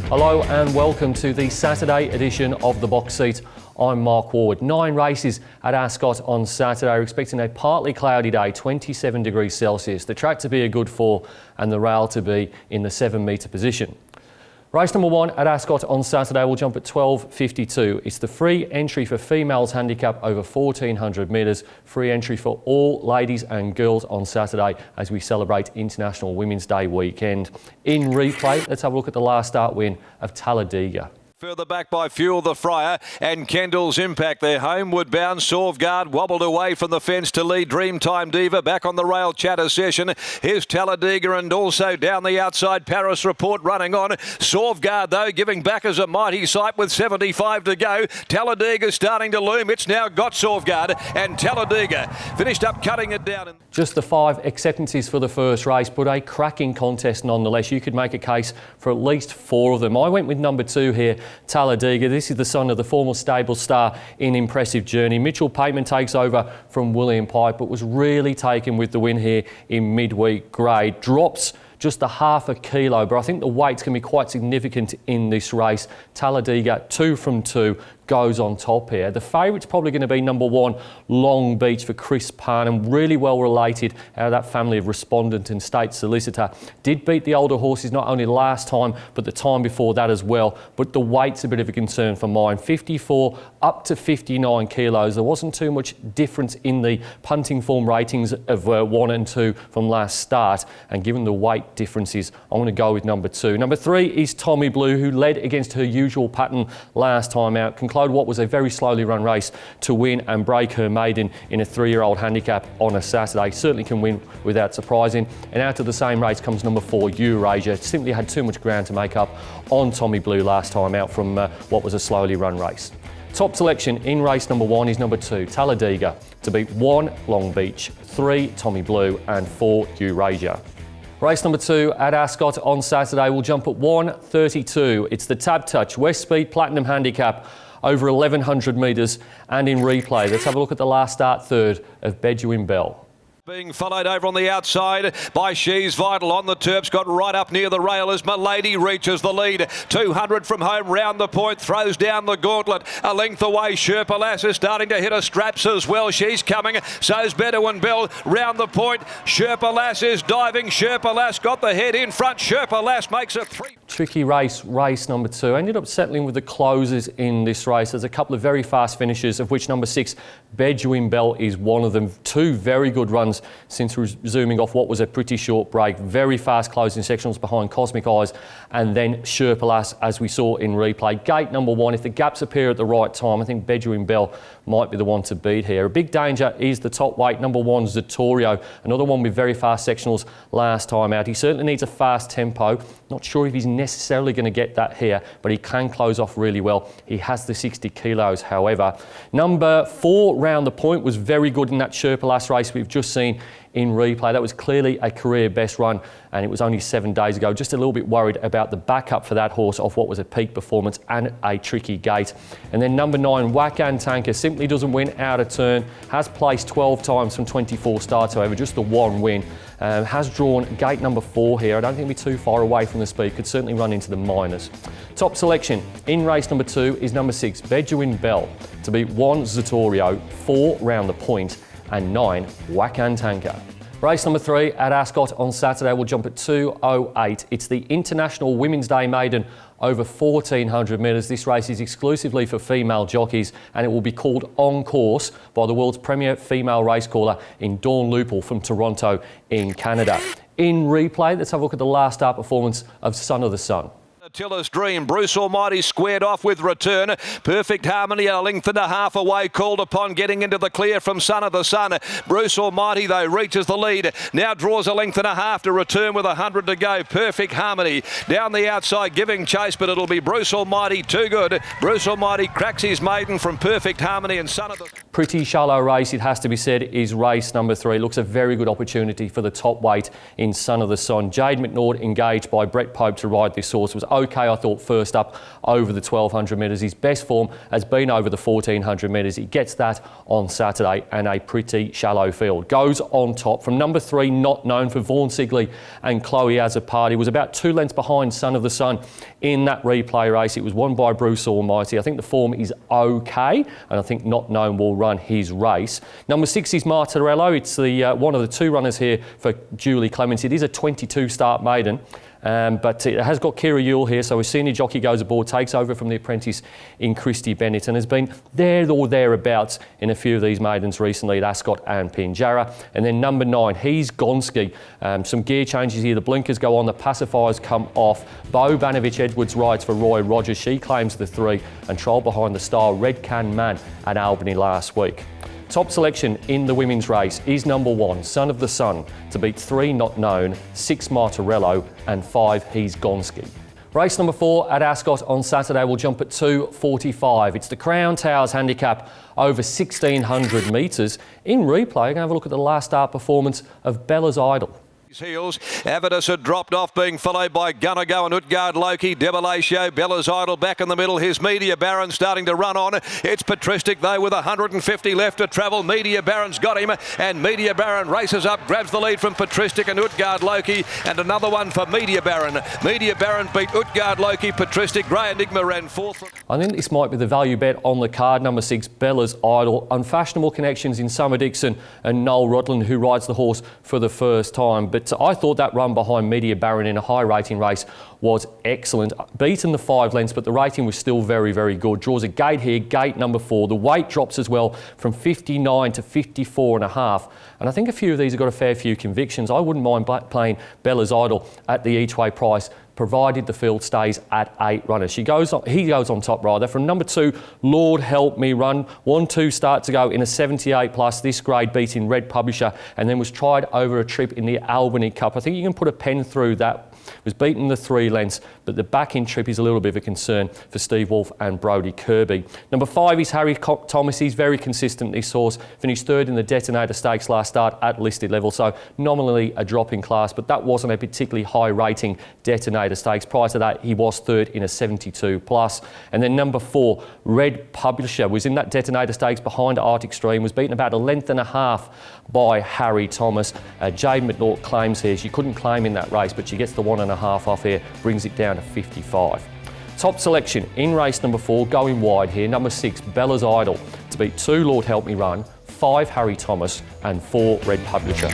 Hello and welcome to the Saturday edition of The Box Seat. I'm Mark Ward. 9 races at Ascot on Saturday. We're expecting a partly cloudy day, 27 degrees Celsius. The track to be a good 4 and the rail to be in the 7 metre position. Race number 1 at Ascot on Saturday will jump at 12:52. It's the free entry for females handicap over 1,400 metres. Free entry for all ladies and girls on Saturday as we celebrate International Women's Day weekend. In replay, let's have a look at the last start win of Talladega. Further back by Fuel the Friar and Kendall's Impact. They're homeward bound. Sorvgard wobbled away from the fence to lead Dreamtime Diva. Back on the rail chatter session. Here's Talladega and also down the outside Paris Report running on. Sorvgard though giving back as a mighty sight with 75 to go. Talladega starting to loom. It's now got Sorvgard and Talladega finished up cutting it down. Just the 5 acceptances for the first race, but a cracking contest nonetheless. You could make a case for at least 4 of them. I went with number 2 here, Talladega. This is the son of the former stable star in Impressive Journey. Mitchell Pateman takes over from William Pike, but was really taken with the win here in midweek grade. Drops just a half a kilo, but I think the weight's going to be quite significant in this race. Talladega, 2 from 2, goes on top here. The favourite's probably going to be number 1, Long Beach for Chris Parnham. Really well related out of that family of respondent and state solicitor. Did beat the older horses not only last time, but the time before that as well. But the weight's a bit of a concern for mine. 54 up to 59 kilos. There wasn't too much difference in the punting form ratings of 1 and 2 from last start. And given the weight differences, I want to go with number 2. Number 3 is Tommy Blue, who led against her usual pattern last time out. Concluded what was a very slowly run race to win and break her maiden in a 3-year-old handicap on a Saturday. Certainly can win without surprising. And out of the same race comes number 4, Eurasia. Simply had too much ground to make up on Tommy Blue last time out from what was a slowly run race. Top selection in race number 1 is number 2, Talladega, to beat 1, Long Beach, 3, Tommy Blue and 4, Eurasia. Race number 2 at Ascot on Saturday will jump at 1:32. It's the Tab Touch West Speed Platinum Handicap over 1,100 metres and in replay. Let's have a look at the last start third of Bedouin Bell. Being followed over on the outside by She's Vital on the Terps. Got right up near the rail as Milady reaches the lead. 200 from home round the point. Throws down the gauntlet. A length away. Sherpa Lass is starting to hit her straps as well. She's coming. So's Bedouin Bell round the point. Sherpa Lass is diving. Sherpa Lass got the head in front. Sherpa Lass makes it 3. Tricky race number 2. Ended up settling with the closers in this race. There's a couple of very fast finishes, of which number 6, Bedouin Bell, is one of them. 2 very good runs since resuming off what was a pretty short break. Very fast closing sectionals behind Cosmic Eyes and then Sherpa Lass, as we saw in replay. Gate number 1, if the gaps appear at the right time, I think Bedouin Bell might be the one to beat here. A big danger is the top weight, number 1, Zatorio. Another one with very fast sectionals last time out. He certainly needs a fast tempo. Not sure if he's necessarily going to get that here, but he can close off really well. He has the 60 kilos, however. Number 4, Round the Point, was very good in that Sherpa Lass race we've just seen in replay. That was clearly a career best run, and it was only 7 days ago. Just a little bit worried about the backup for that horse off what was a peak performance and a tricky gate. And then number 9, Wakan Tanker, simply doesn't win out of turn. Has placed 12 times from 24 starts, however, just the 1 win. Has drawn gate number 4 here. I don't think it'll be too far away from the speed. Could certainly run into the minors. Top selection in race number 2 is number 6, Bedouin Bell, to beat 1, Zatorio, 4, Round the Point and 9, Wakan Tanker. Race number 3 at Ascot on Saturday will jump at 2:08. It's the International Women's Day Maiden over 1,400 metres. This race is exclusively for female jockeys and it will be called On Course by the world's premier female race caller in Dawn Lupel from Toronto in Canada. In replay, let's have a look at the last start performance of Son of the Sun. Tiller's Dream. Bruce Almighty squared off with Return. Perfect Harmony a length and a half away. Called upon getting into the clear from Son of the Sun. Bruce Almighty though reaches the lead. Now draws a length and a half to Return with 100 to go. Perfect Harmony down the outside giving chase, but it'll be Bruce Almighty too good. Bruce Almighty cracks his maiden from Perfect Harmony and Son of the... pretty shallow race, it has to be said, is race number 3. Looks a very good opportunity for the top weight in Son of the Sun. Jade McNaught, engaged by Brett Pope to ride this horse, was okay, I thought, first up over the 1200 metres. His best form has been over the 1400 metres. He gets that on Saturday, and a pretty shallow field. Goes on top from number 3, Not Known, for Vaughan Sigley and Chloe Azzopardi. Was about 2 lengths behind Son of the Sun in that replay race. It was won by Bruce Almighty. I think the form is okay, and I think Not Known will run his race. Number 6 is Martorello. It's the one of the 2 runners here for Julie Clements. It is a 22 start maiden. But it has got Kira Yule here, so a senior jockey goes aboard, takes over from the apprentice in Christy Bennett, and has been there or thereabouts in a few of these maidens recently at Ascot and Pinjarra. And then number 9, He's Gonski. Some gear changes here. The blinkers go on, the pacifiers come off. Bo Banovich Edwards rides for Roy Rogers. She claims the 3 and trialled behind the star Red Can Man at Albany last week. Top selection in the women's race is number 1, Son of the Sun, to beat 3, Not Known, 6, Martorello, and 5, He's Gonski. Race number 4 at Ascot on Saturday will jump at 2:45. It's the Crown Towers handicap over 1,600 metres. In replay, we're going to have a look at the last start performance of Bella's Idol. Heels. Avidus had dropped off, being followed by Gunnago and Utgard Loki. Debalatio, Bella's Idol back in the middle. Here's Media Baron starting to run on. It's Patristic though with 150 left to travel. Media Baron's got him, and Media Baron races up, grabs the lead from Patristic and Utgard Loki, and another one for Media Baron. Media Baron beat Utgard Loki. Patristic, Grey Enigma ran 4th. I think this might be the value bet on the card. Number 6, Bella's Idol. Unfashionable connections in Summer Dixon and Noel Rodland, who rides the horse for the first time. But I thought that run behind Media Baron in a high rating race was excellent. Beaten the 5 lengths, but the rating was still very, very good. Draws a gate here, gate number 4. The weight drops as well from 59 to 54.5. And I think a few of these have got a fair few convictions. I wouldn't mind playing Bella's Idol at the each way price, provided the field stays at 8 runners. He goes on top rather. From number 2, Lord Help Me Run. 1-2 start to go in a 78 plus, this grade beating Red Publisher, and then was tried over a trip in the Albany Cup. I think you can put a pen through that. Was beaten the 3 lengths, but the back-end trip is a little bit of a concern for Steve Wolf and Brodie Kirby. Number 5 is Harry Thomas. He's very consistent, this horse. Finished 3rd in the Detonator Stakes last start at listed level, so nominally a drop in class, but that wasn't a particularly high rating Detonator Stakes. Prior to that, he was 3rd in a 72 plus. And then number 4, Red Publisher, was in that Detonator Stakes behind Arctic Stream, was beaten about 1.5 lengths by Harry Thomas. Jade McNaught claims here she couldn't claim in that race, but she gets the 1.5 off here, brings it down to 55. Top selection in race number 4, going wide here. Number 6, Bella's Idol, to beat 2, Lord Help Me Run, 5, Harry Thomas, and 4, Red Publisher.